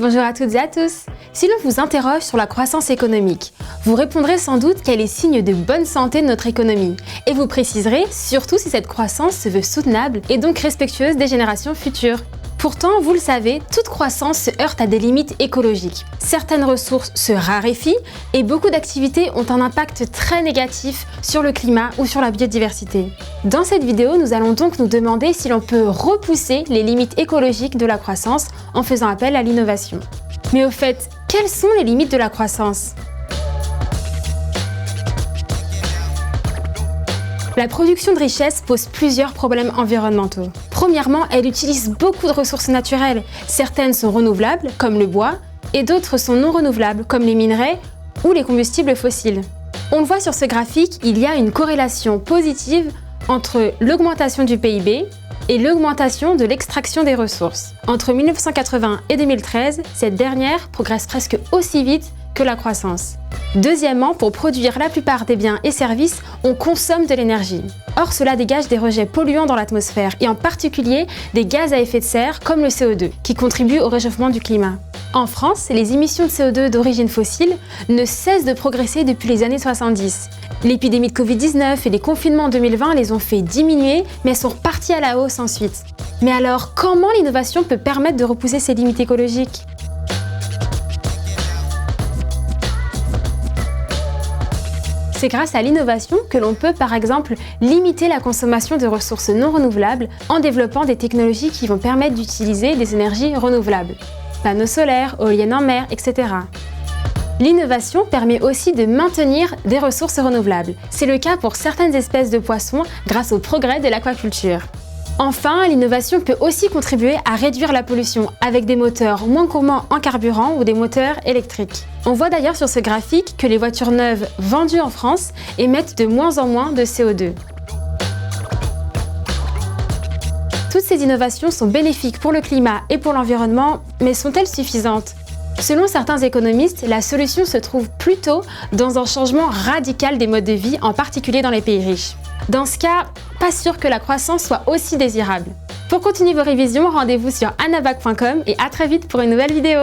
Bonjour à toutes et à tous. Si l'on vous interroge sur la croissance économique, vous répondrez sans doute qu'elle est signe de bonne santé de notre économie. Et vous préciserez surtout si cette croissance se veut soutenable et donc respectueuse des générations futures. Pourtant, vous le savez, toute croissance se heurte à des limites écologiques. Certaines ressources se raréfient et beaucoup d'activités ont un impact très négatif sur le climat ou sur la biodiversité. Dans cette vidéo, nous allons donc nous demander si l'on peut repousser les limites écologiques de la croissance en faisant appel à l'innovation. Mais au fait, quelles sont les limites de la croissance ? La production de richesse pose plusieurs problèmes environnementaux. Premièrement, elle utilise beaucoup de ressources naturelles. Certaines sont renouvelables, comme le bois, et d'autres sont non renouvelables, comme les minerais ou les combustibles fossiles. On le voit sur ce graphique, il y a une corrélation positive entre l'augmentation du PIB et l'augmentation de l'extraction des ressources. Entre 1980 et 2013, cette dernière progresse presque aussi vite que la croissance. Deuxièmement, pour produire la plupart des biens et services, on consomme de l'énergie. Or, cela dégage des rejets polluants dans l'atmosphère, et en particulier des gaz à effet de serre comme le CO2, qui contribuent au réchauffement du climat. En France, les émissions de CO2 d'origine fossile ne cessent de progresser depuis les années 70. L'épidémie de Covid-19 et les confinements en 2020 les ont fait diminuer, mais elles sont reparties à la hausse ensuite. Mais alors, comment l'innovation peut permettre de repousser ces limites écologiques ? C'est grâce à l'innovation que l'on peut par exemple limiter la consommation de ressources non renouvelables en développant des technologies qui vont permettre d'utiliser des énergies renouvelables. Panneaux solaires, éoliennes en mer, etc. L'innovation permet aussi de maintenir des ressources renouvelables. C'est le cas pour certaines espèces de poissons grâce au progrès de l'aquaculture. Enfin, l'innovation peut aussi contribuer à réduire la pollution avec des moteurs moins gourmands en carburant ou des moteurs électriques. On voit d'ailleurs sur ce graphique que les voitures neuves vendues en France émettent de moins en moins de CO2. Toutes ces innovations sont bénéfiques pour le climat et pour l'environnement, mais sont-elles suffisantes ? Selon certains économistes, la solution se trouve plutôt dans un changement radical des modes de vie, en particulier dans les pays riches. Dans ce cas, pas sûr que la croissance soit aussi désirable. Pour continuer vos révisions, rendez-vous sur anabac.com et à très vite pour une nouvelle vidéo.